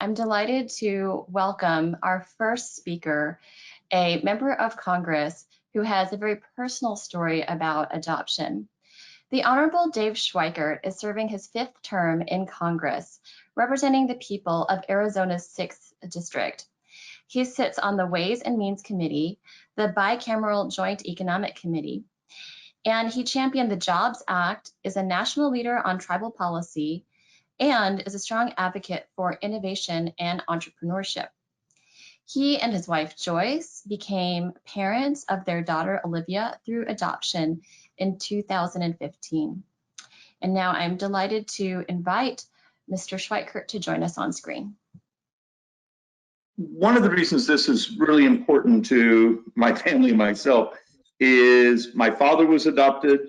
I'm delighted to welcome our first speaker, a member of Congress who has a very personal story about adoption. The Honorable Dave Schweikert is serving his 5th term in Congress, representing the people of Arizona's 6th District. He sits on the Ways and Means Committee, the Bicameral Joint Economic Committee, and he championed the Jobs Act, is a national leader on tribal policy, and is a strong advocate for innovation and entrepreneurship. He and his wife Joyce became parents of their daughter Olivia through adoption in 2015. And now I'm delighted to invite Mr. Schweikert to join us on screen. One of the reasons this is really important to my family and myself is my father was adopted,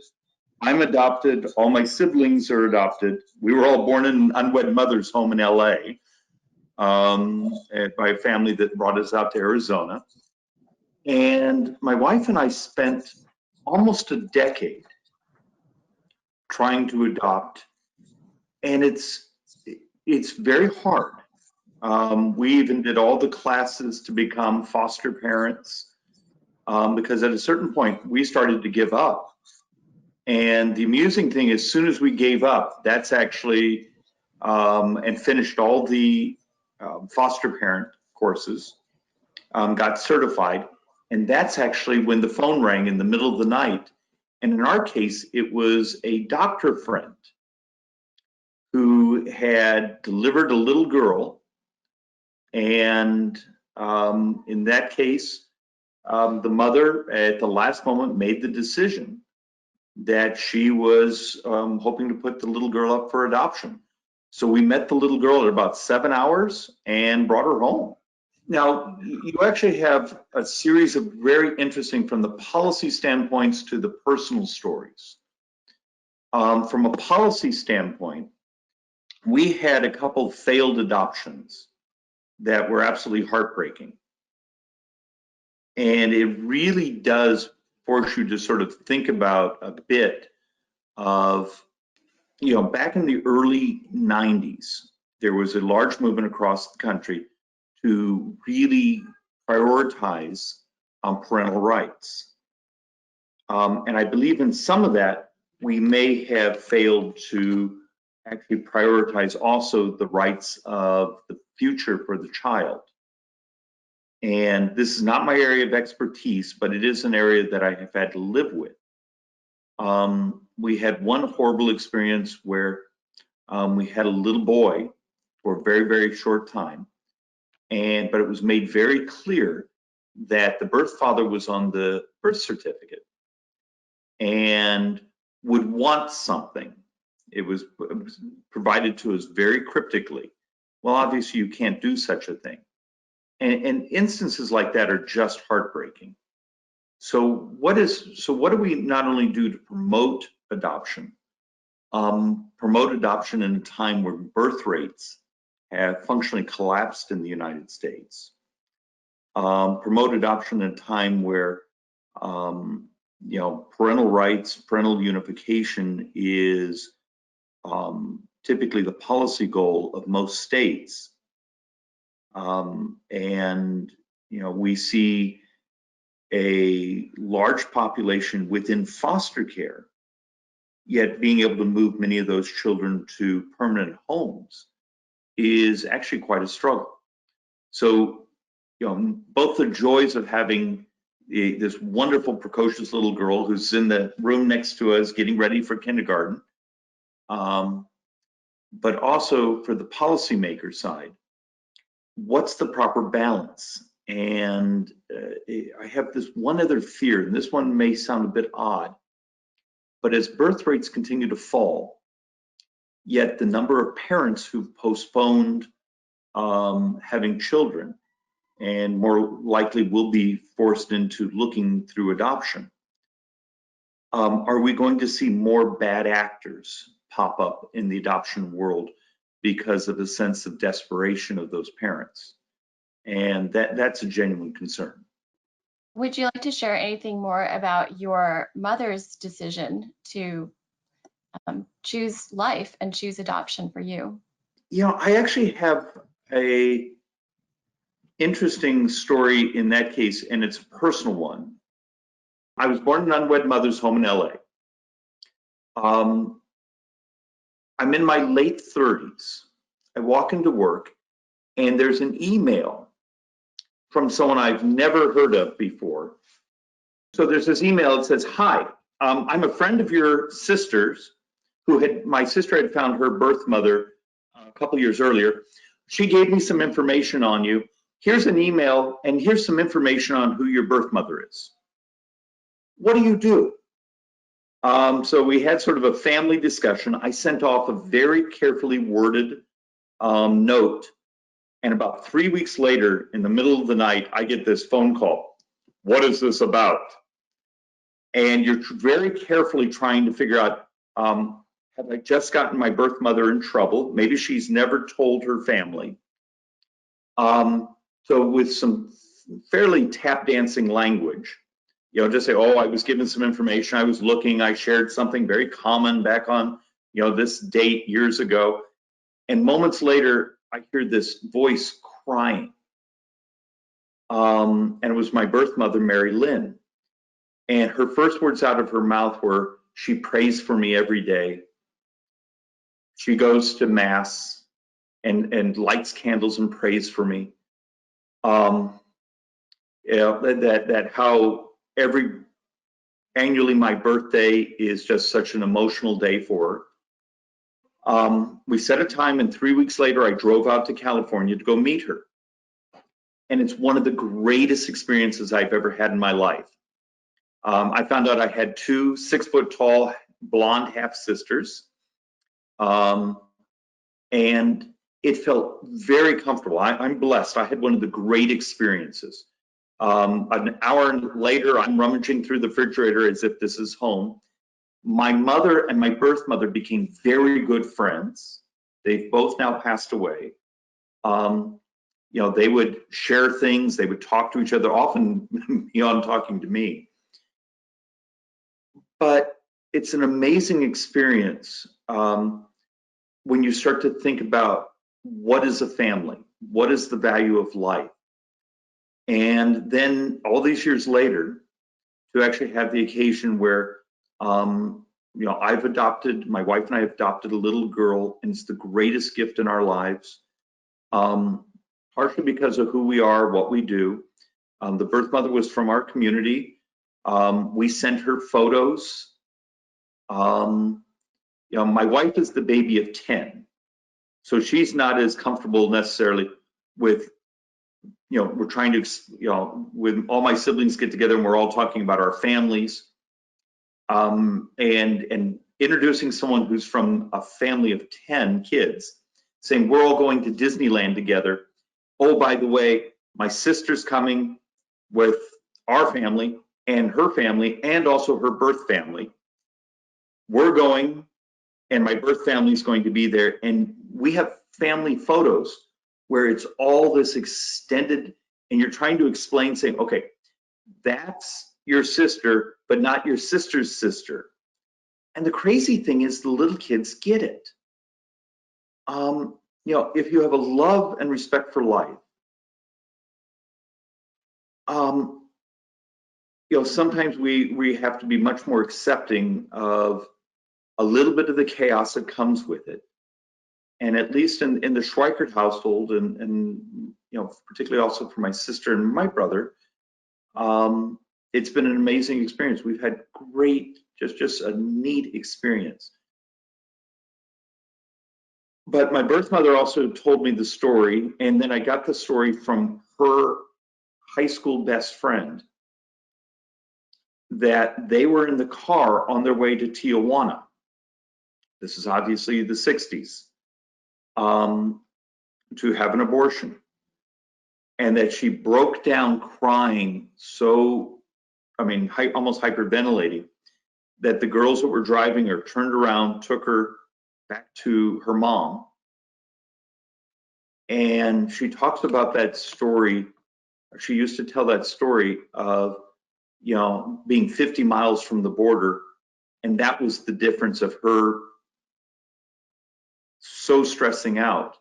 I'm adopted, all my siblings are adopted. We were all born in an unwed mother's home in LA by a family that brought us out to Arizona. And my wife and I spent almost a decade trying to adopt, and it's very hard. We even did all the classes to become foster parents because at a certain point we started to give up. And the amusing thing is, as soon as we gave up, that's actually and finished all the foster parent courses, got certified, and that's actually when the phone rang in the middle of the night. And in our case, it was a doctor friend who had delivered a little girl. And in that case, the mother at the last moment made the decision that she was hoping to put the little girl up for adoption. So we met the little girl at about 7 hours and brought her home. Now, you actually have a series of very interesting, from the policy standpoints to the personal stories. From a policy standpoint, we had a couple failed adoptions that were absolutely heartbreaking. And it really does force you to sort of think about a bit of, you know, back in the early 90s, there was a large movement across the country to really prioritize parental rights. And I believe in some of that, we may have failed to actually prioritize also the rights of the future for the child. And this is not my area of expertise, but it is an area that I have had to live with. We had one horrible experience where we had a little boy for a very, very short time. But it was made very clear that the birth father was on the birth certificate and would want something. It was provided to us very cryptically. Well, obviously you can't do such a thing. And instances like that are just heartbreaking. So what do we not only do to promote adoption in a time where birth rates have functionally collapsed in the United States, promote adoption in a time where you know, parental rights, parental unification is typically the policy goal of most states. And you know, we see a large population within foster care, yet being able to move many of those children to permanent homes is actually quite a struggle. So, you know, both the joys of having this wonderful, precocious little girl who's in the room next to us getting ready for kindergarten, but also for the policymaker side, what's the proper balance? And I have this one other fear, and this one may sound a bit odd, but as birth rates continue to fall, yet the number of parents who've postponed having children and more likely will be forced into looking through adoption, are we going to see more bad actors pop up in the adoption world because of a sense of desperation of those parents? And that's a genuine concern. Would you like to share anything more about your mother's decision to choose life and choose adoption for you? You know, I actually have a interesting story in that case, and it's a personal one. I was born in an unwed mother's home in LA. I'm in my late 30s. I walk into work, and there's an email from someone I've never heard of before. So there's this email that says, "Hi, I'm a friend of your sister's my sister had found her birth mother a couple years earlier. She gave me some information on you. Here's an email, and here's some information on who your birth mother is. What do you do?" So we had sort of a family discussion. I sent off a very carefully worded note, and about 3 weeks later, in the middle of the night, I get this phone call. "What is this about?" And you're very carefully trying to figure out, have I just gotten my birth mother in trouble? Maybe she's never told her family. So with some fairly tap dancing language, just say, "Oh, I was given some information. I was looking. I shared something very common back on, this date years ago." And moments later, I hear this voice crying. And it was my birth mother, Mary Lynn. And her first words out of her mouth were, "She prays for me every day. She goes to mass and lights candles and prays for me." That how annually my birthday is just such an emotional day for her. We set a time, and 3 weeks later, I drove out to California to go meet her. And it's one of the greatest experiences I've ever had in my life. I found out I had 2 6-foot-tall blonde half-sisters. And it felt very comfortable. I'm blessed. I had one of the great experiences. An hour later, I'm rummaging through the refrigerator as if this is home. My mother and my birth mother became very good friends. They've both now passed away. They would share things. They would talk to each other. Often, I'm talking to me. But it's an amazing experience when you start to think about what is a family, what is the value of life. And then all these years later, to actually have the occasion where, my wife and I have adopted a little girl, and it's the greatest gift in our lives, partially because of who we are, what we do. The birth mother was from our community. We sent her photos. My wife is the baby of 10, so she's not as comfortable necessarily with, we're trying to, when all my siblings get together and we're all talking about our families, and introducing someone who's from a family of 10 kids, saying we're all going to Disneyland together. Oh, by the way, my sister's coming with our family and her family and also her birth family. We're going, and my birth family is going to be there. And we have family photos where it's all this extended, and you're trying to explain, saying, okay, that's your sister, but not your sister's sister. And the crazy thing is the little kids get it. If you have a love and respect for life, sometimes we have to be much more accepting of a little bit of the chaos that comes with it. And at least in the Schweikert household, and particularly also for my sister and my brother, it's been an amazing experience. We've had great, just a neat experience. But my birth mother also told me the story, and then I got the story from her high school best friend, that they were in the car on their way to Tijuana. This is obviously the 60s, to have an abortion. And that she broke down crying, almost hyperventilating, that the girls that were driving her turned around, took her back to her mom. And she talks about that story. She used to tell that story of, being 50 miles from the border. And that was the difference of her so stressing out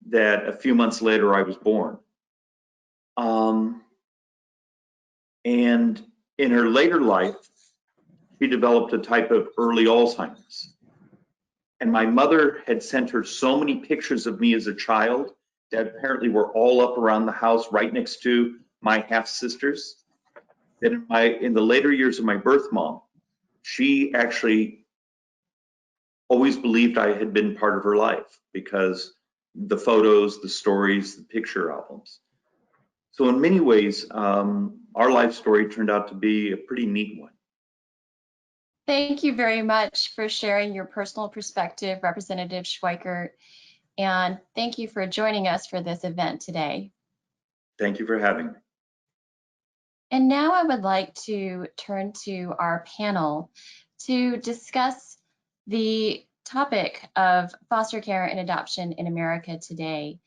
that a few months later I was born. And in her later life, she developed a type of early Alzheimer's. And my mother had sent her so many pictures of me as a child that apparently were all up around the house right next to my half sisters, that in the later years of my birth mom, she actually always believed I had been part of her life because the photos, the stories, the picture albums. So in many ways, our life story turned out to be a pretty neat one. Thank you very much for sharing your personal perspective, Representative Schweikert, and thank you for joining us for this event today. Thank you for having me. And now I would like to turn to our panel to discuss the topic of foster care and adoption in America today.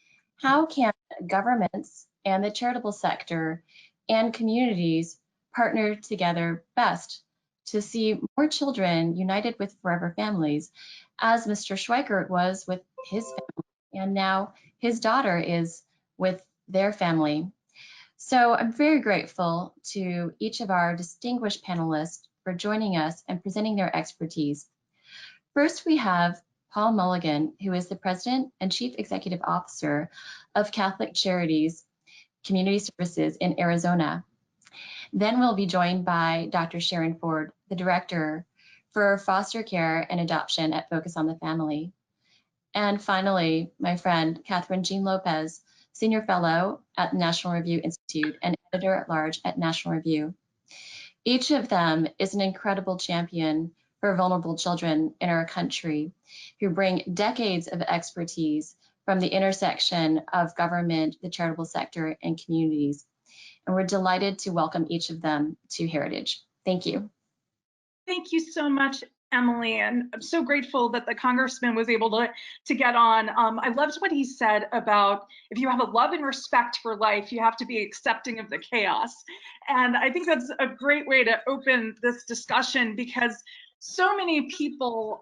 How can governments and the charitable sector and communities partner together best to see more children united with forever families, as Mr. Schweikert was with his family, and now his daughter is with their family? So I'm very grateful to each of our distinguished panelists for joining us and presenting their expertise. First, we have Paul Mulligan, who is the President and Chief Executive Officer of Catholic Charities Community Services in Arizona. Then we'll be joined by Dr. Sharon Ford, the Director for Foster Care and Adoption at Focus on the Family. And finally, my friend, Catherine Jean Lopez, Senior Fellow at the National Review Institute and Editor-at-Large at National Review. Each of them is an incredible champion for vulnerable children in our country who bring decades of expertise from the intersection of government, the charitable sector, and communities. And we're delighted to welcome each of them to Heritage. Thank you. Thank you so much, Emily, and I'm so grateful that the Congressman was able to get on. I loved what he said about if you have a love and respect for life, you have to be accepting of the chaos. And I think that's a great way to open this discussion, because so many people,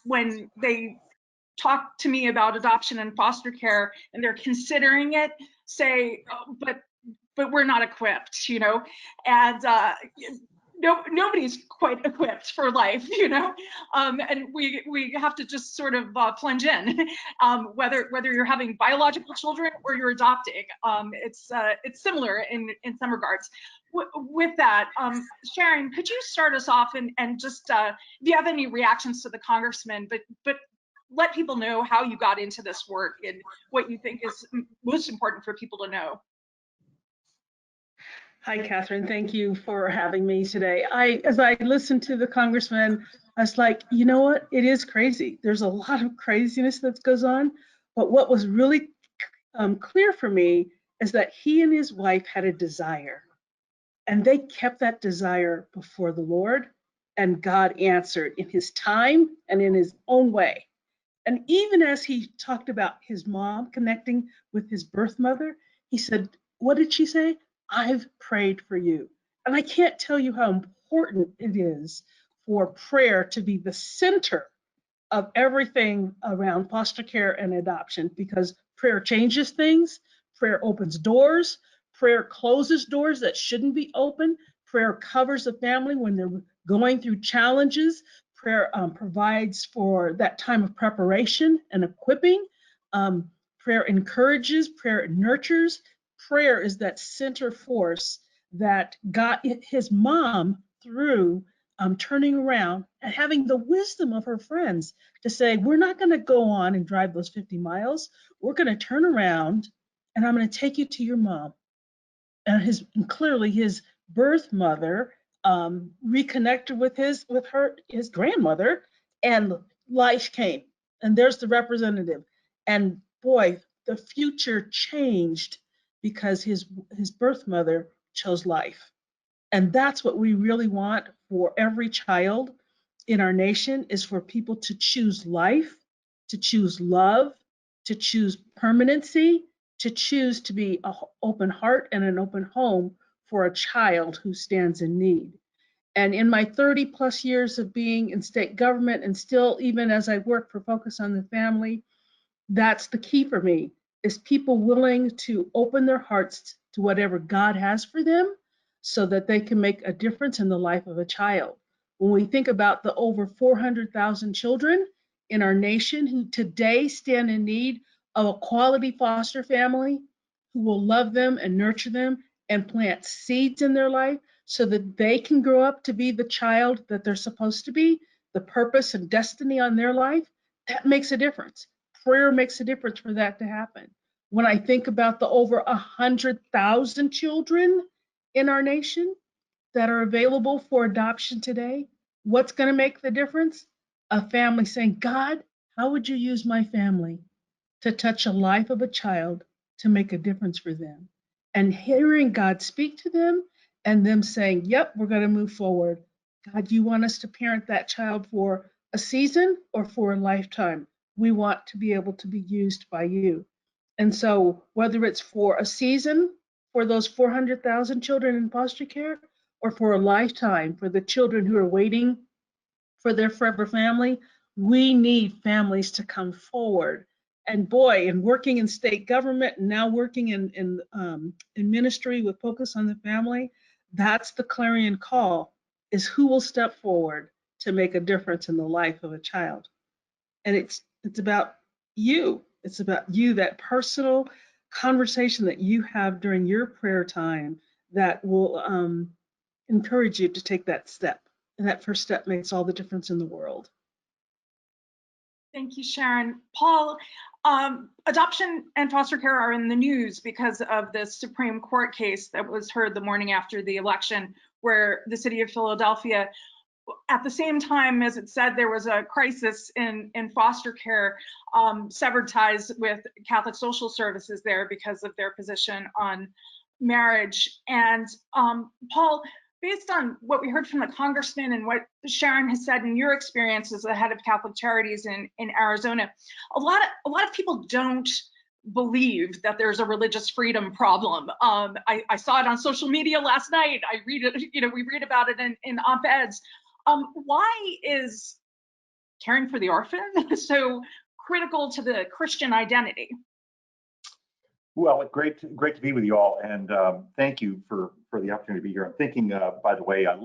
when they talk to me about adoption and foster care and they're considering it, say, oh, but we're not equipped, you know, and nobody's quite equipped for life, you know, and we have to just sort of plunge in, whether you're having biological children or you're adopting. It's similar in some regards. With that, Sharon, could you start us off and just if you have any reactions to the Congressman, but let people know how you got into this work and what you think is most important for people to know. Hi, Catherine. Thank you for having me today. As I listened to the Congressman, I was like, you know what? It is crazy. There's a lot of craziness that goes on. But what was really clear for me is that he and his wife had a desire, and they kept that desire before the Lord, and God answered in his time and in his own way. And even as he talked about his mom connecting with his birth mother, he said, what did she say? I've prayed for you. And I can't tell you how important it is for prayer to be the center of everything around foster care and adoption, because prayer changes things, prayer opens doors, prayer closes doors that shouldn't be open, prayer covers a family when they're going through challenges, prayer provides for that time of preparation and equipping, prayer encourages, prayer nurtures. Prayer is that center force that got his mom through turning around and having the wisdom of her friends to say, we're not going to go on and drive those 50 miles. We're going to turn around and I'm going to take you to your mom. And clearly his birth mother reconnected with his grandmother, and life came. And there's the representative. And boy, the future changed because his birth mother chose life. And that's what we really want for every child in our nation, is for people to choose life, to choose love, to choose permanency, to choose to be an open heart and an open home for a child who stands in need. And in my 30 plus years of being in state government, and still even as I work for Focus on the Family, that's the key for me, is people willing to open their hearts to whatever God has for them so that they can make a difference in the life of a child. When we think about the over 400,000 children in our nation who today stand in need of a quality foster family who will love them and nurture them and plant seeds in their life so that they can grow up to be the child that they're supposed to be, the purpose and destiny on their life, that makes a difference. Prayer makes a difference for that to happen. When I think about the over 100,000 children in our nation that are available for adoption today, what's going to make the difference? A family saying, God, how would you use my family to touch a life of a child to make a difference for them? And hearing God speak to them and them saying, yep, we're going to move forward. God, you want us to parent that child for a season or for a lifetime? We want to be able to be used by you. And so, whether it's for a season for those 400,000 children in foster care, or for a lifetime for the children who are waiting for their forever family, we need families to come forward. And boy, in working in state government and now working in ministry with focus on the family, that's the clarion call: is who will step forward to make a difference in the life of a child. And it's about you. It's about you, that personal conversation that you have during your prayer time that will encourage you to take that step. And that first step makes all the difference in the world. Thank you, Sharon. Paul, adoption and foster care are in the news because of the Supreme Court case that was heard the morning after the election, where the city of Philadelphia, at the same time as it said there was a crisis in foster care, severed ties with Catholic Social Services there because of their position on marriage. And Paul, based on what we heard from the congressman and what Sharon has said in your experience as the head of Catholic Charities in Arizona, a lot of people don't believe that there's a religious freedom problem. I saw it on social media last night. I read it, we read about it in op-eds. Why is caring for the orphan so critical to the Christian identity? Well, great to be with you all, and thank you for the opportunity to be here. I'm thinking, by the way, I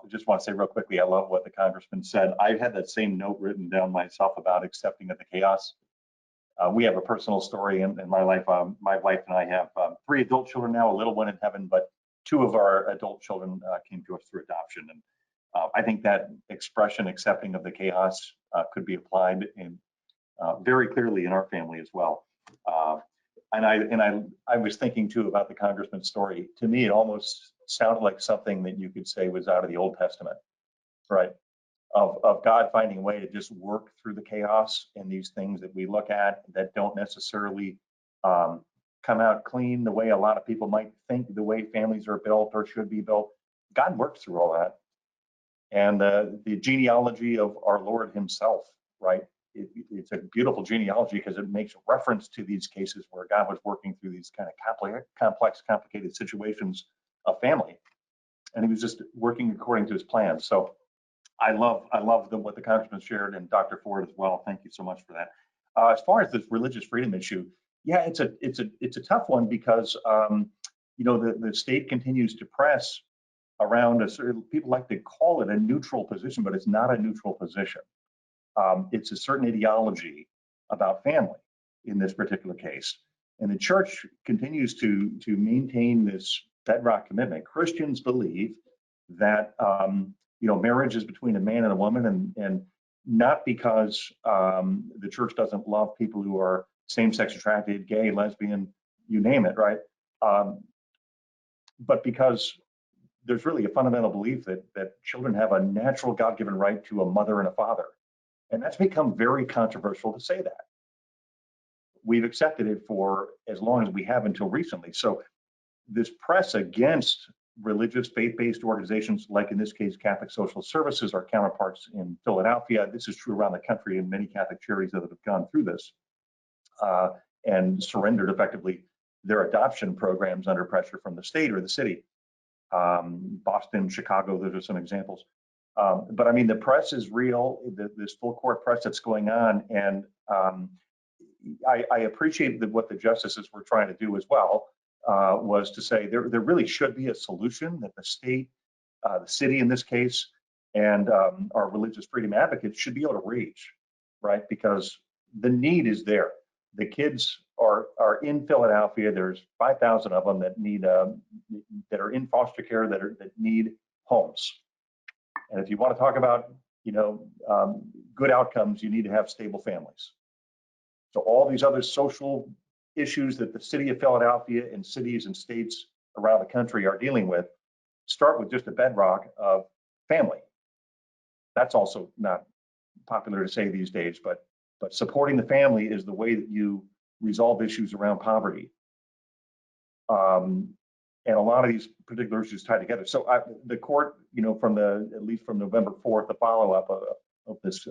just want to say real quickly, I love what the congressman said. I had that same note written down myself about accepting of the chaos. We have a personal story in my life. My wife and I have 3 adult children now, a little one in heaven, but 2 of our adult children came to us through adoption. And I think that expression, accepting of the chaos, could be applied in very clearly in our family as well. And I was thinking too about the congressman's story. To me, it almost sounded like something that you could say was out of the Old Testament, right? Of God finding a way to just work through the chaos and these things that we look at that don't necessarily come out clean the way a lot of people might think, the way families are built or should be built. God worked through all that. And the genealogy of our Lord himself, right? It's a beautiful genealogy because it makes reference to these cases where God was working through these kind of complex, complicated situations of family. And he was just working according to his plan. So I love what the congressman shared, and Dr. Ford as well. Thank you so much for that. As far as this religious freedom issue, yeah, it's a tough one because the state continues to press around a certain, people like to call it a neutral position, but it's not a neutral position. It's a certain ideology about family in this particular case. And the church continues to maintain this bedrock commitment. Christians believe that marriage is between a man and a woman, and not because the church doesn't love people who are same-sex attracted, gay, lesbian, you name it, right? But because there's really a fundamental belief that children have a natural God-given right to a mother and a father. And that's become very controversial to say that. We've accepted it for as long as we have until recently. So this press against religious faith-based organizations, like in this case, Catholic Social Services, our counterparts in Philadelphia, this is true around the country in many Catholic charities that have gone through this and surrendered effectively their adoption programs under pressure from the state or the city. Boston, Chicago, those are some examples. But I mean, the press is real, this full court press that's going on. And, I appreciate that what the justices were trying to do as well was to say there really should be a solution that the state, the city in this case, and our religious freedom advocates should be able to reach, right? Because the need is there. The kids are in Philadelphia. There's 5,000 of them that need that are in foster care that need homes. And if you want to talk about good outcomes, you need to have stable families. So all these other social issues that the city of Philadelphia and cities and states around the country are dealing with start with just a bedrock of family. That's also not popular to say these days, but supporting the family is the way that you resolve issues around poverty. And a lot of these particular issues tie together. So the court, at least from November 4th, the follow-up of this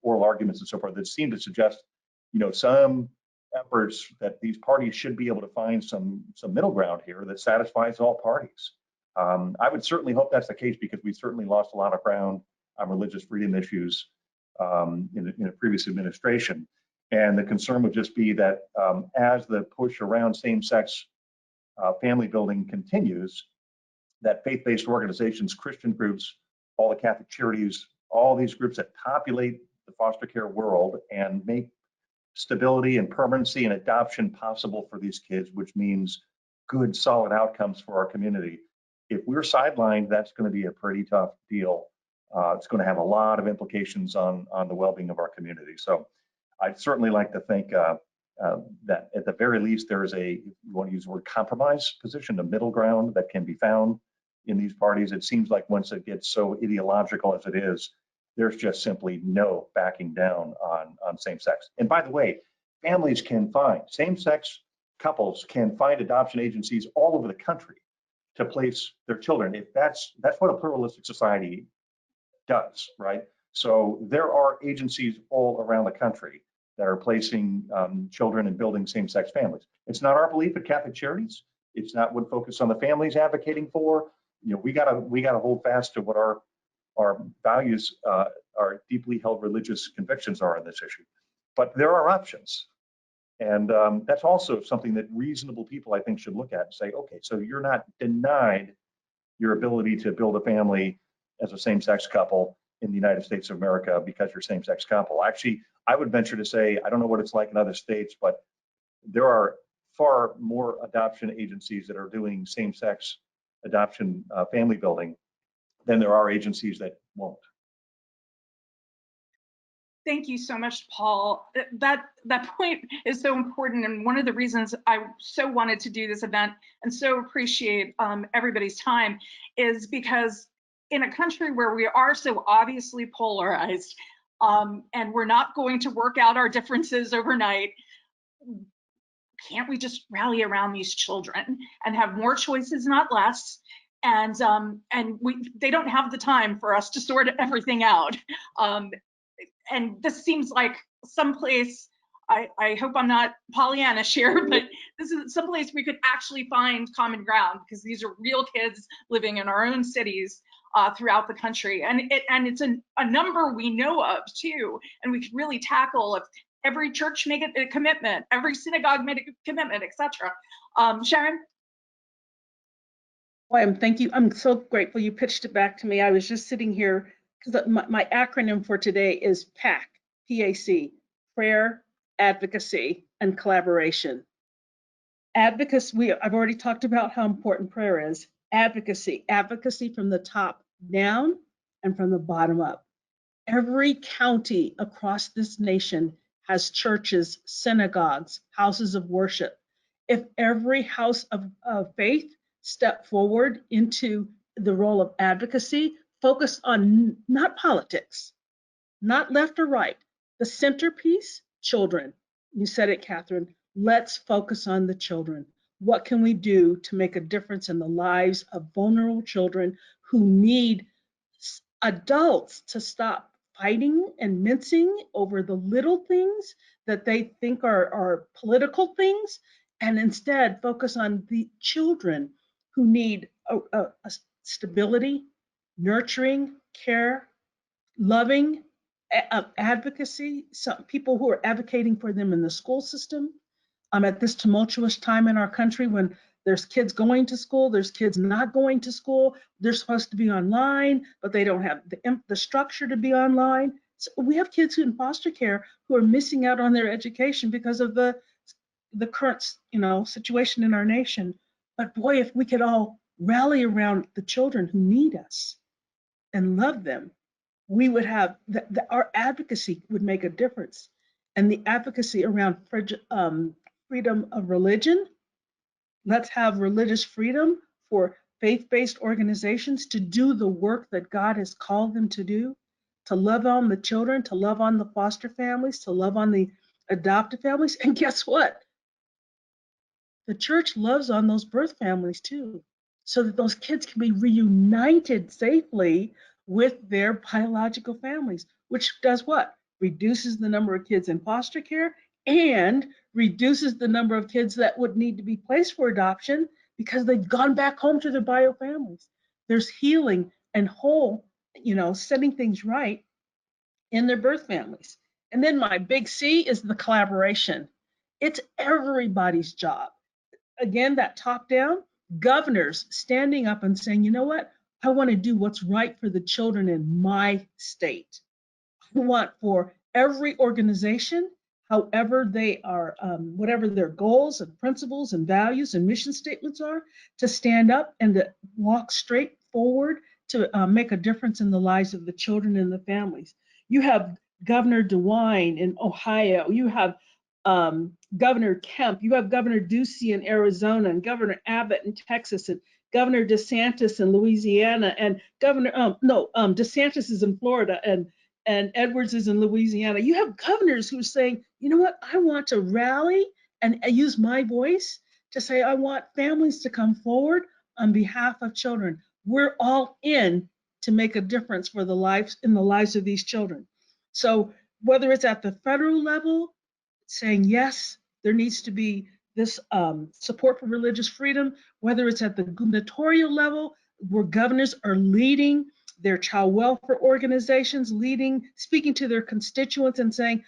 oral arguments and so forth, that seemed to suggest, some efforts that these parties should be able to find some middle ground here that satisfies all parties. I would certainly hope that's the case, because we certainly lost a lot of ground on religious freedom issues in a previous administration. And the concern would just be that as the push around same-sex family building continues, that faith-based organizations, Christian groups, all the Catholic charities, all these groups that populate the foster care world and make stability and permanency and adoption possible for these kids, which means good, solid outcomes for our community. If we're sidelined, that's going to be a pretty tough deal. It's going to have a lot of implications on the well-being of our community. So I'd certainly like to think that at the very least, there is you want to use the word compromise position, a middle ground that can be found in these parties. It seems like once it gets so ideological as it is, there's just simply no backing down on same-sex. And by the way, families can find, same-sex couples can find adoption agencies all over the country to place their children. If that's what a pluralistic society does, right? So there are agencies all around the country that are placing children and building same-sex families. It's not our belief at Catholic Charities. It's not what Focus on the Family is advocating for. We gotta hold fast to what our values, our deeply held religious convictions are on this issue. But there are options. And that's also something that reasonable people, I think, should look at and say, okay, so you're not denied your ability to build a family as a same-sex couple in the United States of America because you're a same-sex couple. Actually, I would venture to say, I don't know what it's like in other states, but there are far more adoption agencies that are doing same-sex adoption family building than there are agencies that won't. Thank you so much, Paul. That point is so important, and one of the reasons I so wanted to do this event and so appreciate everybody's time is because in a country where we are so obviously polarized, and we're not going to work out our differences overnight, can't we just rally around these children and have more choices, not less? And they don't have the time for us to sort everything out. And this seems like someplace, I hope I'm not Pollyannish here, but this is someplace we could actually find common ground, because these are real kids living in our own cities throughout the country. And it's a number we know of too, and we could really tackle if every church make it a commitment, every synagogue made a commitment, etc. Sharon? Well, thank you. I'm so grateful you pitched it back to me. I was just sitting here because my acronym for today is PAC, P-A-C, Prayer, Advocacy, and Collaboration. Advocacy, I've already talked about how important prayer is. Advocacy from the top down and from the bottom up. Every county across this nation has churches, synagogues, houses of worship. If every house of faith stepped forward into the role of advocacy, focus on not politics, not left or right, the centerpiece, children. You said it, Catherine. Let's focus on the children. What can we do to make a difference in the lives of vulnerable children who need adults to stop fighting and mincing over the little things that they think are political things, and instead focus on the children who need a stability, nurturing, care, loving, advocacy, some people who are advocating for them in the school system. At this tumultuous time in our country when there's kids going to school, there's kids not going to school, they're supposed to be online, but they don't have the structure to be online. So we have kids who in foster care who are missing out on their education because of the current, situation in our nation. But boy, if we could all rally around the children who need us and love them, we would have our advocacy would make a difference. And the advocacy around freedom of religion. Let's have religious freedom for faith-based organizations to do the work that God has called them to do, to love on the children, to love on the foster families, to love on the adoptive families. And guess what? The church loves on those birth families too, so that those kids can be reunited safely with their biological families, which does what? Reduces the number of kids in foster care and reduces the number of kids that would need to be placed for adoption because they've gone back home to their bio families. There's healing and whole, setting things right in their birth families. And then my big C is the collaboration. It's everybody's job. Again, that top down, governors standing up and saying, you know what? I want to do what's right for the children in my state. I want for every organization, however they are, whatever their goals and principles and values and mission statements are, to stand up and to walk straight forward to make a difference in the lives of the children and the families. You have Governor DeWine in Ohio. You have Governor Kemp, you have Governor Ducey in Arizona, and Governor Abbott in Texas, and Governor DeSantis in Louisiana, and DeSantis is in Florida, and Edwards is in Louisiana. You have governors who are saying, you know what, I want to rally and use my voice to say, I want families to come forward on behalf of children. We're all in to make a difference for the lives of these children. So whether it's at the federal level, saying yes, there needs to be this support for religious freedom, whether it's at the gubernatorial level, where governors are leading their child welfare organizations, speaking to their constituents and saying,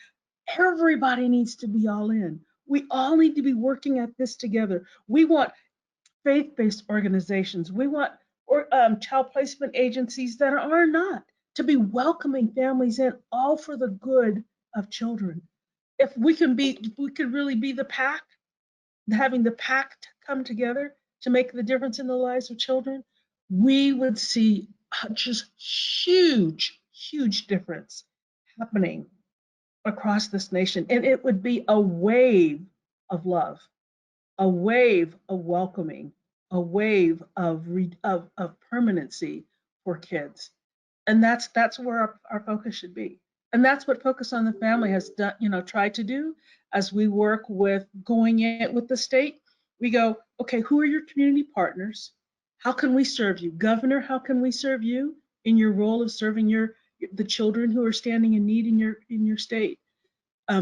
everybody needs to be all in. We all need to be working at this together. We want faith-based organizations. We want child placement agencies that are not, to be welcoming families in, all for the good of children. If we could really be the pack, having the pack come together to make the difference in the lives of children, we would see just huge difference happening across this nation. And it would be a wave of love, a wave of welcoming, a wave of permanency for kids. And that's where our focus should be. And that's what Focus on the Family has done, tried to do as we work with going in with the state. We go, okay, who are your community partners? How can we serve you? Governor, how can we serve you in your role of serving the children who are standing in need in your state?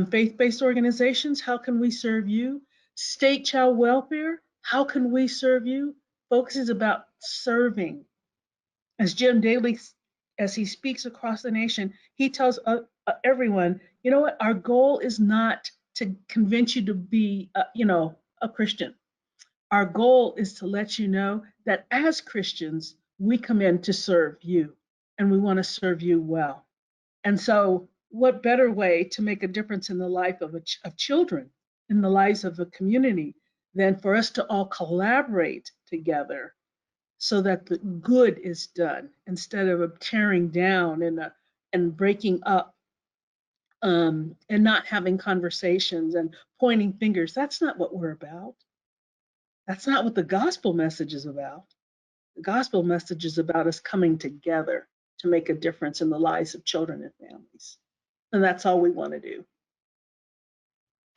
Faith-based organizations, how can we serve you? State child welfare, how can we serve you? Focus is about serving. As Jim Daly, as he speaks across the nation, he tells everyone, you know what, our goal is not to convince you to be, a Christian. Our goal is to let you know that as Christians, we come in to serve you, and we want to serve you well. And so what better way to make a difference in the life of children, in the lives of a community, than for us to all collaborate together so that the good is done instead of tearing down and breaking up and not having conversations and pointing fingers. That's not what we're about. That's not what the gospel message is about. The gospel message is about us coming together to make a difference in the lives of children and families. And that's all we want to do.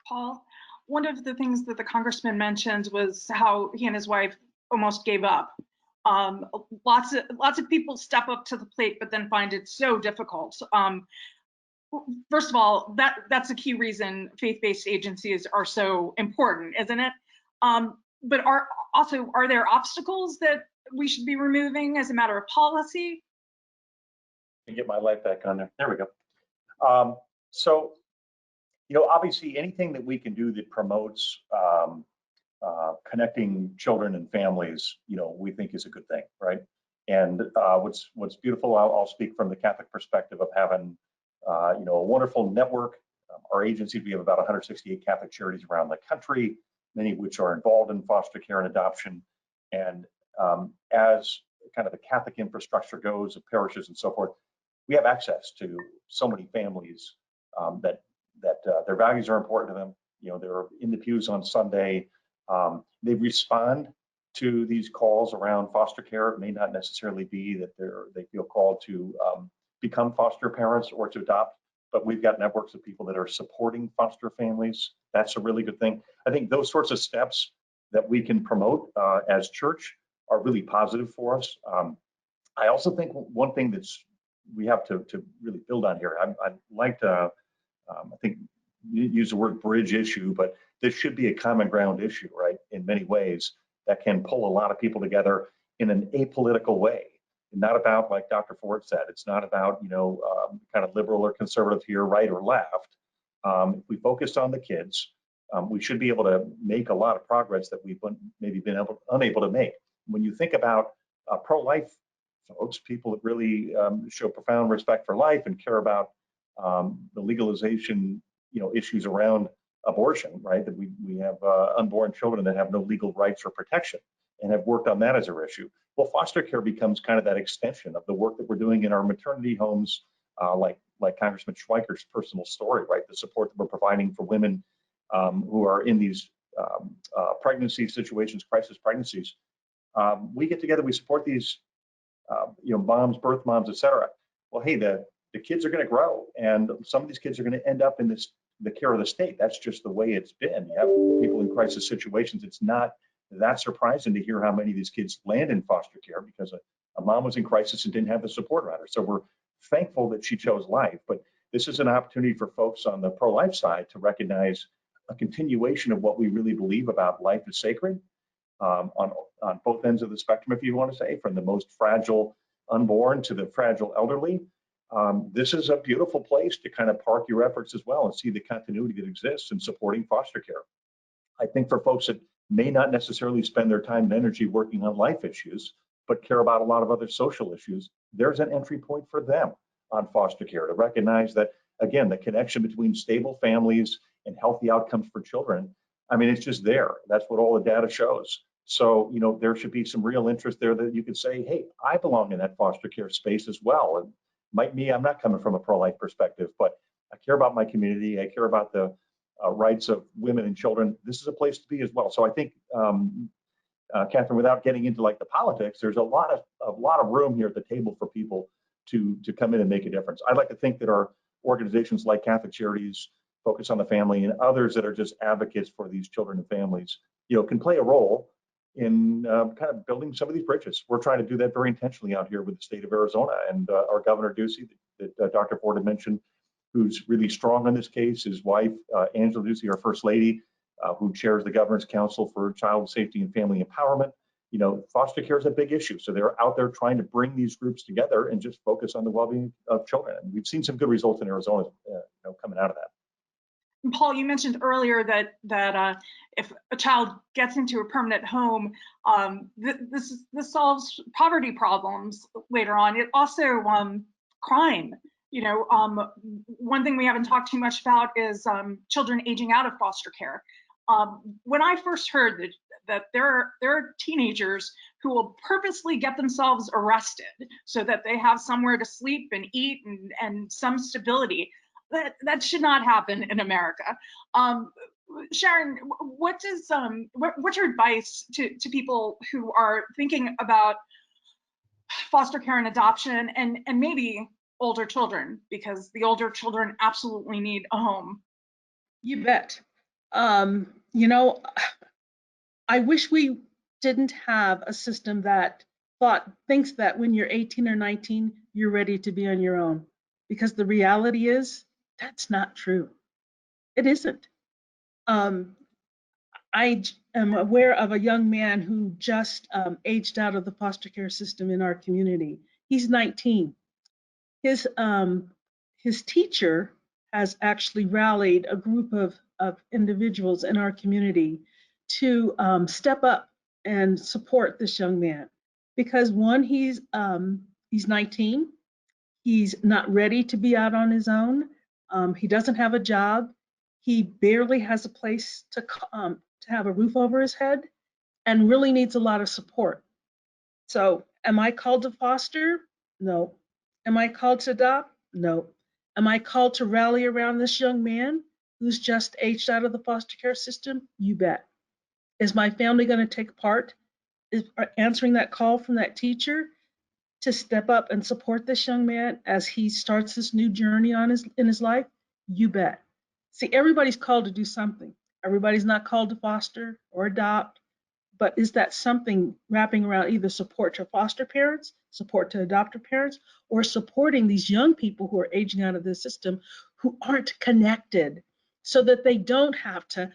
Paul, one of the things that the congressman mentioned was how he and his wife almost gave up. Lots of people step up to the plate, but then find it so difficult. First of all, that's a key reason faith-based agencies are so important, isn't it? But are there obstacles that we should be removing as a matter of policy? Get my light back on there. There we go. So, obviously anything that we can do that promotes connecting children and families, we think is a good thing, right? And what's beautiful, I'll speak from the Catholic perspective of having, a wonderful network. Our agency, we have about 168 Catholic charities around the country, many of which are involved in foster care and adoption. And as kind of the Catholic infrastructure goes, of parishes and so forth, we have access to so many families that their values are important to them. They're in the pews on Sunday. They respond to these calls around foster care. It may not necessarily be that they feel called to become foster parents or to adopt, but we've got networks of people that are supporting foster families. That's a really good thing. I think those sorts of steps that we can promote as church are really positive for us. I also think one thing we have to really build on here, I'd like to, I think, use the word bridge issue, but this should be a common ground issue, right? In many ways that can pull a lot of people together in an apolitical way. Not about, like Dr. Ford said, it's not about, kind of liberal or conservative here, right or left. If we focused on the kids, we should be able to make a lot of progress that we've maybe been unable to make. When you think about pro-life folks, people that really show profound respect for life and care about the legalization, issues around abortion, right? That we have unborn children that have no legal rights or protection and have worked on that as an issue. Well, foster care becomes kind of that extension of the work that we're doing in our maternity homes, like Congressman Schweikert's personal story, right? The support that we're providing for women who are in these pregnancy situations, crisis pregnancies. We get together, we support these, moms, birth moms, et cetera. Well, hey, the kids are going to grow, and some of these kids are going to end up in the care of the state. That's just the way it's been. You have people in crisis situations. It's not that surprising to hear how many of these kids land in foster care because a mom was in crisis and didn't have the support around her. So we're thankful that she chose life, but this is an opportunity for folks on the pro-life side to recognize a continuation of what we really believe about life is sacred on both ends of the spectrum, if you want to say, from the most fragile unborn to the fragile elderly. This is a beautiful place to kind of park your efforts as well and see the continuity that exists in supporting foster care. I think for folks that may not necessarily spend their time and energy working on life issues, but care about a lot of other social issues, there's an entry point for them on foster care to recognize that, again, the connection between stable families and healthy outcomes for children, I mean, it's just there. That's what all the data shows. So, there should be some real interest there that you could say, hey, I belong in that foster care space as well. And might be, I'm not coming from a pro-life perspective, but I care about my community. I care about the rights of women and children. This is a place to be as well. So I think, Catherine, without getting into like the politics, there's a lot of room here at the table for people to come in and make a difference. I'd like to think that our organizations like Catholic Charities, Focus on the Family, and others that are just advocates for these children and families, can play a role in kind of building some of these bridges. We're trying to do that very intentionally out here with the state of Arizona, and our Governor Ducey, that Dr. Ford had mentioned, who's really strong on this case, his wife, Angela Ducey, our First Lady, who chairs the Governor's Council for Child Safety and Family Empowerment. Foster care is a big issue. So they're out there trying to bring these groups together and just focus on the well-being of children. And we've seen some good results in Arizona, coming out of that. Paul, you mentioned earlier that if a child gets into a permanent home, this solves poverty problems later on. It also crime. One thing we haven't talked too much about is children aging out of foster care. When I first heard that there are teenagers who will purposely get themselves arrested so that they have somewhere to sleep and eat and some stability. That should not happen in America. Sharon, what's your advice to people who are thinking about foster care and adoption and maybe older children, because the older children absolutely need a home? You bet. I wish we didn't have a system that thinks that when you're 18 or 19, you're ready to be on your own, because the reality is, that's not true. It isn't. I am aware of a young man who just aged out of the foster care system in our community. He's 19. His his teacher has actually rallied a group of individuals in our community to step up and support this young man. Because one, he's 19, he's not ready to be out on his own. He doesn't have a job. He barely has a place to have a roof over his head, and really needs a lot of support. So, am I called to foster? No. Am I called to adopt? No. Am I called to rally around this young man who's just aged out of the foster care system? You bet. Is my family going to take part? Is answering that call from that teacher to step up and support this young man as he starts this new journey in his life? You bet. See, everybody's called to do something. Everybody's not called to foster or adopt, but is that something wrapping around either support to foster parents, support to adoptive parents, or supporting these young people who are aging out of the system who aren't connected, so that they don't have to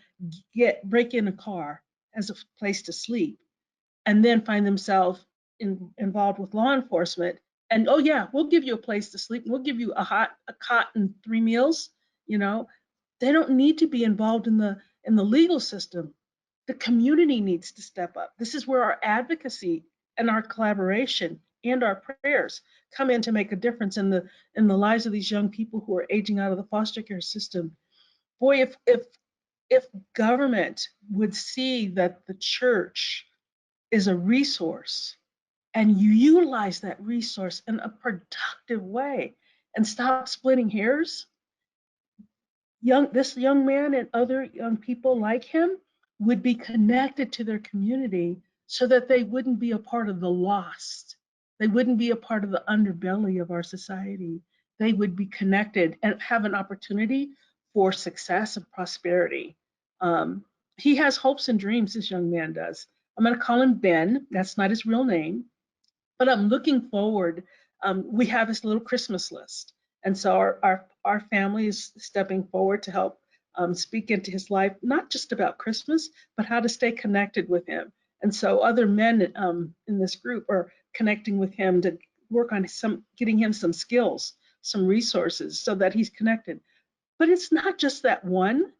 break in a car as a place to sleep and then find themselves involved with law enforcement. And oh yeah, we'll give you a place to sleep. We'll give you a cot and 3 meals. You know, they don't need to be involved in the legal system. The community needs to step up. This is where our advocacy and our collaboration and our prayers come in to make a difference in the lives of these young people who are aging out of the foster care system. Boy, if government would see that the church is a resource and you utilize that resource in a productive way and stop splitting hairs, this young man and other young people like him would be connected to their community so that they wouldn't be a part of the lost. They wouldn't be a part of the underbelly of our society. They would be connected and have an opportunity for success and prosperity. He has hopes and dreams, this young man does. I'm going to call him Ben. That's not his real name, but I'm looking forward. We have this little Christmas list. And so our family is stepping forward to help speak into his life, not just about Christmas, but how to stay connected with him. And so other men in this group are connecting with him to work on getting him some skills, some resources so that he's connected. But it's not just that one.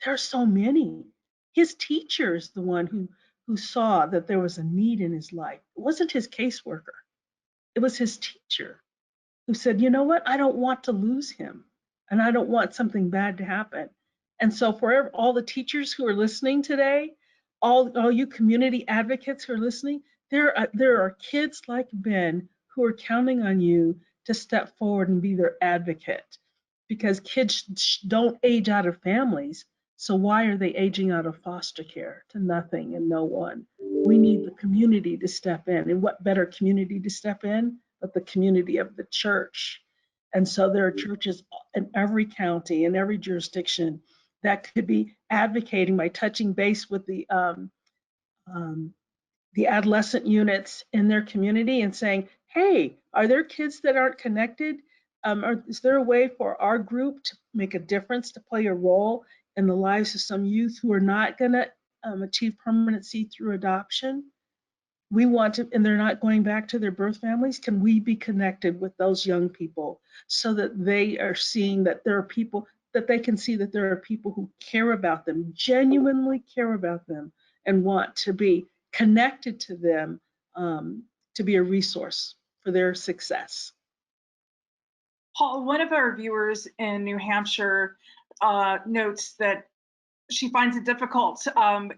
There are so many. His teacher is the one who saw that there was a need in his life. It wasn't his caseworker. It was his teacher who said, you know what, I don't want to lose him and I don't want something bad to happen. And so for all the teachers who are listening today, all you community advocates who are listening, there are kids like Ben who are counting on you to step forward and be their advocate, because kids don't age out of families. So why are they aging out of foster care to nothing and no one? We need the community to step in. And what better community to step in but the community of the church? And so there are churches in every county, in every jurisdiction, that could be advocating by touching base with the adolescent units in their community and saying, hey, are there kids that aren't connected? Or is there a way for our group to make a difference, to play a role in the lives of some youth who are not going to achieve permanency through adoption? We want to, and they're not going back to their birth families. Can we be connected with those young people so that they are seeing that there are people, that they can see that there are people who care about them, genuinely care about them, and want to be connected to them, to be a resource for their success. Paul, one of our viewers in New Hampshire notes that she finds it difficult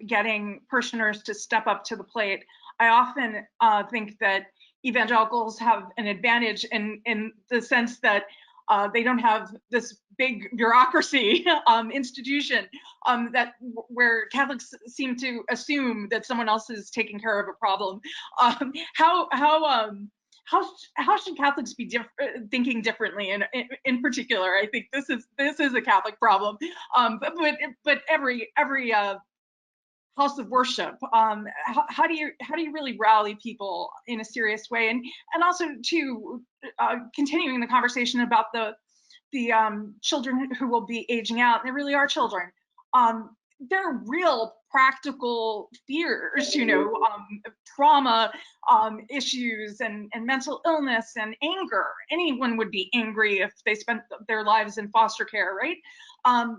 getting parishioners to step up to the plate. I often think that evangelicals have an advantage in the sense that they don't have this big bureaucracy institution where Catholics seem to assume that someone else is taking care of a problem. How should Catholics be thinking differently? In particular, I think this is a Catholic problem. But every house of worship, how do you really rally people in a serious way? And also to continuing the conversation about the children who will be aging out. They really are children. There are real practical fears, trauma issues and mental illness and anger. Anyone would be angry if they spent their lives in foster care, right?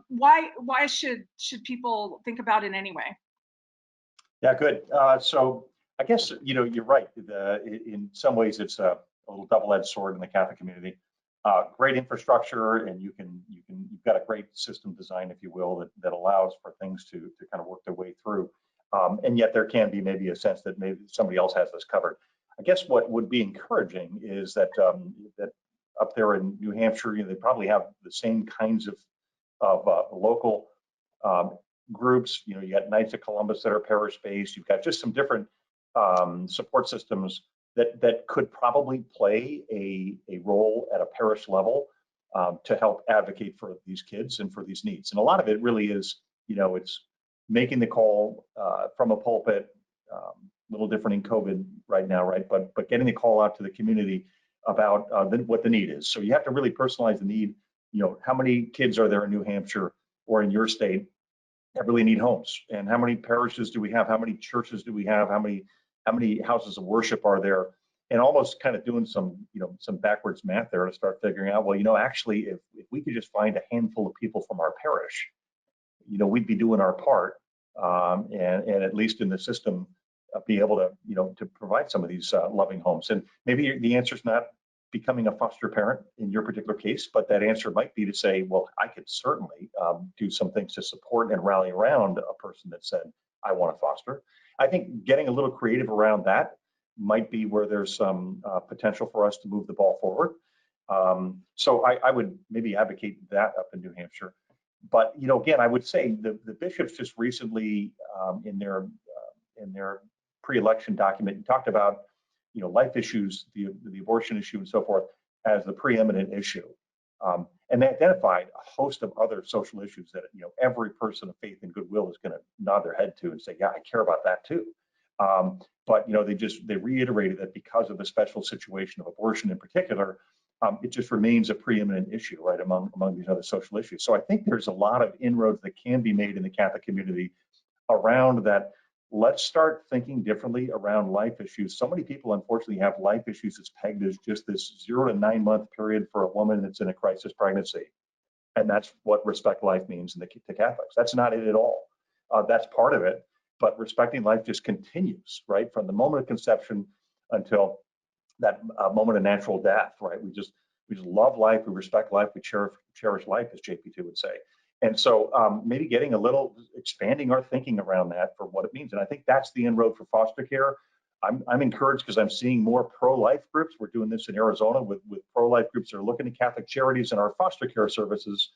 Why should people think about it anyway? Yeah, good. So I guess, you're right. In some ways, it's a little double-edged sword in the Catholic community. Great infrastructure, and you've got a great system design, if you will, that allows for things to kind of work their way through. And yet there can be maybe a sense that maybe somebody else has this covered. I guess what would be encouraging is that that up there in New Hampshire, they probably have the same kinds of local groups. You got Knights of Columbus that are parish-based. You've got just some different support systems that could probably play a role at a parish level to help advocate for these kids and for these needs. And a lot of it really is, it's making the call from a pulpit. A little different in COVID right now, right? But getting the call out to the community about what the need is. So you have to really personalize the need. How many kids are there in New Hampshire or in your state that really need homes? And how many parishes do we have? How many churches do we have? How many houses of worship are there? And almost kind of doing some backwards math there to start figuring out, well, actually, if we could just find a handful of people from our parish, we'd be doing our part, and at least in the system, be able to, to provide some of these loving homes. And maybe the answer is not becoming a foster parent in your particular case, but that answer might be to say, well, I could certainly do some things to support and rally around a person that said, I want to foster. I think getting a little creative around that might be where there's some potential for us to move the ball forward. So I would maybe advocate that up in New Hampshire. But, again, I would say the bishops just recently in their pre-election document talked about, life issues, the abortion issue and so forth as the preeminent issue. And they identified a host of other social issues that, every person of faith and goodwill is going to nod their head to and say, yeah, I care about that too. But, they reiterated that because of the special situation of abortion in particular, it just remains a preeminent issue, right, among these other social issues. So I think there's a lot of inroads that can be made in the Catholic community around that. Let's start thinking differently around life issues. So many people, unfortunately, have life issues that's pegged as just this 0 to 9 month period for a woman that's in a crisis pregnancy. And that's what respect life means to Catholics. That's not it at all. That's part of it. But respecting life just continues, right, from the moment of conception until that moment of natural death, right? We just love life, we respect life, we cherish life, as JP2 would say. And so maybe getting expanding our thinking around that for what it means. And I think that's the inroad for foster care. I'm encouraged because I'm seeing more pro-life groups. We're doing this in Arizona with pro-life groups that are looking at Catholic charities and our foster care services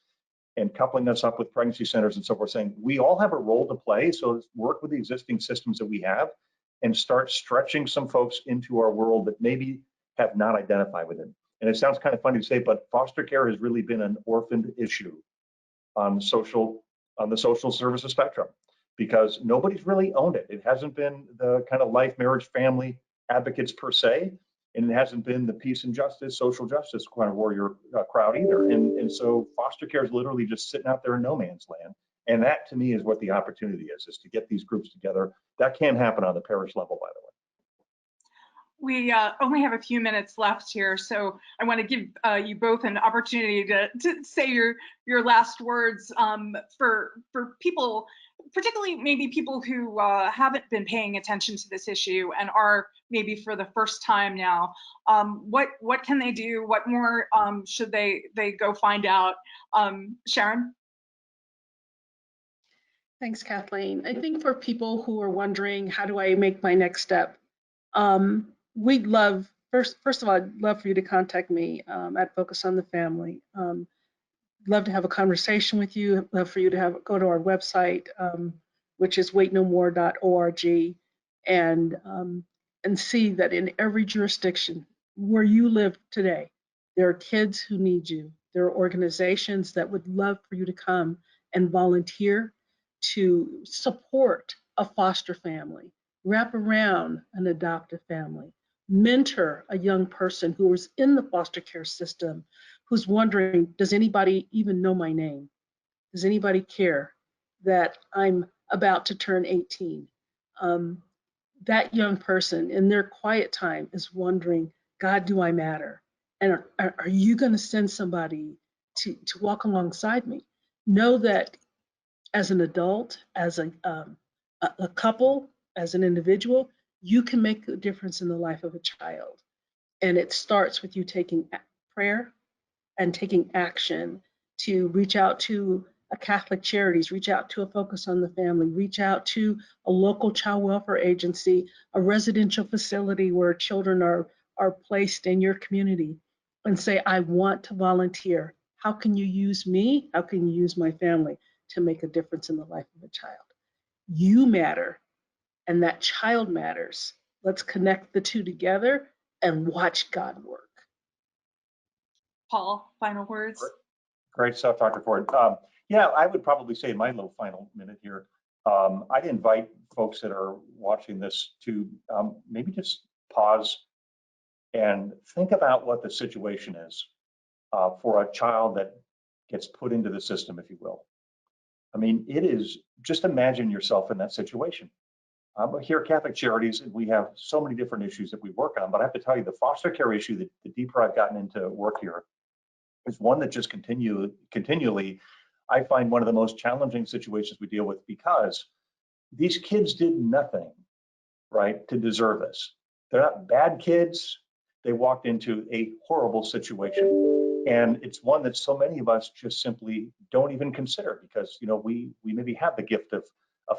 and coupling us up with pregnancy centers and so forth, saying we all have a role to play. So let's work with the existing systems that we have and start stretching some folks into our world that maybe have not identified with it. And it sounds kind of funny to say, but foster care has really been an orphaned issue on the social services spectrum because nobody's really owned it. It hasn't been the kind of life, marriage, family advocates per se, and it hasn't been the peace and justice, social justice kind of warrior crowd either. And so foster care is literally just sitting out there in no man's land. And that to me is what the opportunity is to get these groups together. That can happen on the parish level, by the way. We only have a few minutes left here, so I want to give you both an opportunity to say your last words for people, particularly maybe people who haven't been paying attention to this issue and are maybe for the first time now. What can they do? What more should they go find out? Sharon? Thanks, Kathleen. I think for people who are wondering, how do I make my next step? We'd love, first of all, I'd love for you to contact me at Focus on the Family. Love to have a conversation with you. Love for you to go to our website, which is waitnomore.org, and see that in every jurisdiction where you live today, there are kids who need you. There are organizations that would love for you to come and volunteer to support a foster family, wrap around an adoptive family, mentor a young person who is in the foster care system, who's wondering, does anybody even know my name? Does anybody care that I'm about to turn 18. That young person in their quiet time is wondering, God, do I matter? And are you going to send somebody to walk alongside me? Know that as an adult, as a couple, as an individual, you can make a difference in the life of a child. And it starts with you taking prayer and taking action to reach out to a Catholic Charities, reach out to a Focus on the Family, reach out to a local child welfare agency, a residential facility where children are placed in your community, and say, I want to volunteer. How can you use me? How can you use my family to make a difference in the life of a child? You matter, and that child matters. Let's connect the two together and watch God work. Paul, final words. Great stuff, Dr. Ford. Yeah, I would probably say in my little final minute here, I'd invite folks that are watching this to maybe just pause and think about what the situation is for a child that gets put into the system, if you will. I mean, it is, just imagine yourself in that situation. Here at Catholic Charities, we have so many different issues that we work on, but I have to tell you, the foster care issue, the deeper I've gotten into work here, is one that just continually, I find one of the most challenging situations we deal with, because these kids did nothing, right, to deserve this. They're not bad kids. They walked into a horrible situation. And it's one that so many of us just simply don't even consider, because, you know, we maybe have the gift of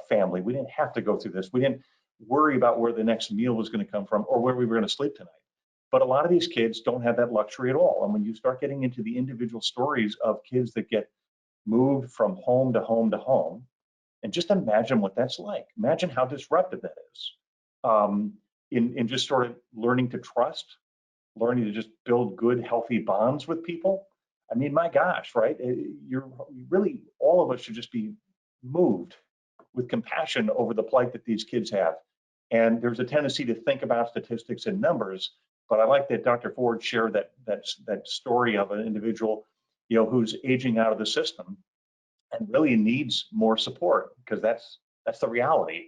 family. We didn't have to go through this. We didn't worry about where the next meal was going to come from or where we were going to sleep tonight. But a lot of these kids don't have that luxury at all. And when you start getting into the individual stories of kids that get moved from home to home to home, and just imagine what that's like. Imagine how disruptive that is. In just sort of learning to trust, learning to just build good, healthy bonds with people. I mean, my gosh, right? You're really, all of us should just be moved with compassion over the plight that these kids have. And there's a tendency to think about statistics and numbers, but I like that Dr. Ford shared that story of an individual, you know, who's aging out of the system and really needs more support, because that's the reality.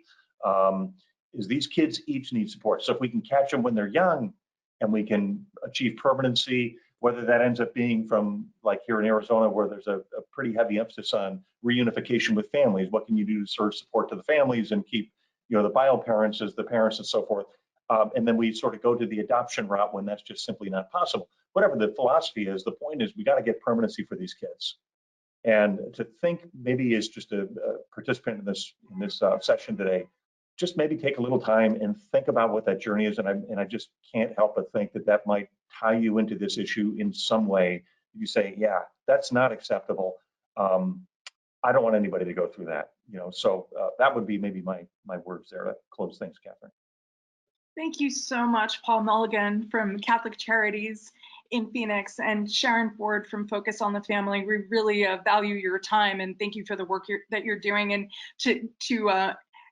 Is these kids each need support. So if we can catch them when they're young and we can achieve permanency, whether that ends up being from, like here in Arizona, where there's a pretty heavy emphasis on reunification with families, what can you do to serve support to the families and keep, you know, the bio parents as the parents and so forth. And then we sort of go to the adoption route when that's just simply not possible. Whatever the philosophy is, the point is we got to get permanency for these kids. And to think maybe as just a participant in this session today, just maybe take a little time and think about what that journey is. And I just can't help but think that that might tie you into this issue in some way. You say, yeah, that's not acceptable. I don't want anybody to go through that, you know. So that would be maybe my words there to close things, Catherine. Thank you so much, Paul Mulligan from Catholic Charities in Phoenix, and Sharon Ford from Focus on the Family. We really value your time, and thank you for the work that you're doing. And to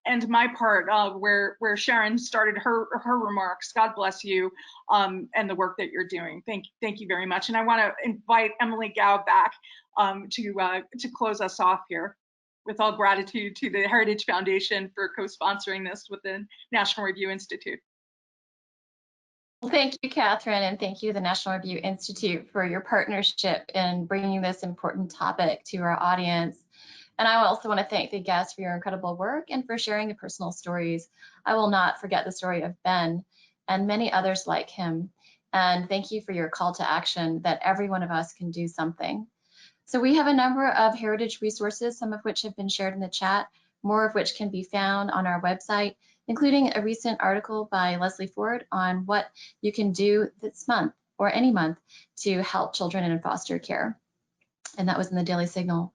end my part where Sharon started her remarks, God bless you, and the work that you're doing. Thank you very much. And I want to invite Emily Gao back to close us off here, with all gratitude to the Heritage Foundation for co-sponsoring this with the National Review Institute. Well, thank you, Catherine, and thank you, the National Review Institute, for your partnership in bringing this important topic to our audience. And I also want to thank the guests for your incredible work and for sharing the personal stories. I will not forget the story of Ben and many others like him. And thank you for your call to action that every one of us can do something. So we have a number of heritage resources, some of which have been shared in the chat, more of which can be found on our website, including a recent article by Leslie Ford on what you can do this month or any month to help children in foster care. And that was in the Daily Signal.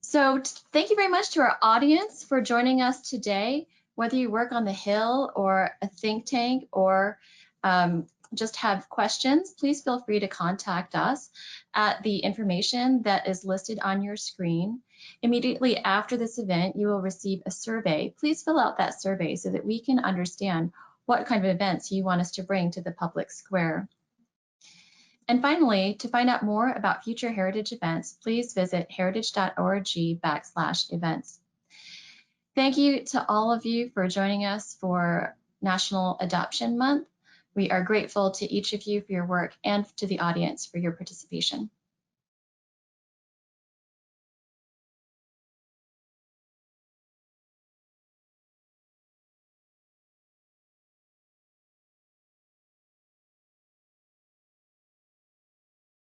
So thank you very much to our audience for joining us today. Whether you work on the Hill or a think tank or just have questions, please feel free to contact us at the information that is listed on your screen. Immediately after this event, you will receive a survey. Please fill out that survey so that we can understand what kind of events you want us to bring to the public square. And finally, to find out more about future Heritage events, please visit heritage.org/events. Thank you to all of you for joining us for National Adoption Month. We are grateful to each of you for your work and to the audience for your participation.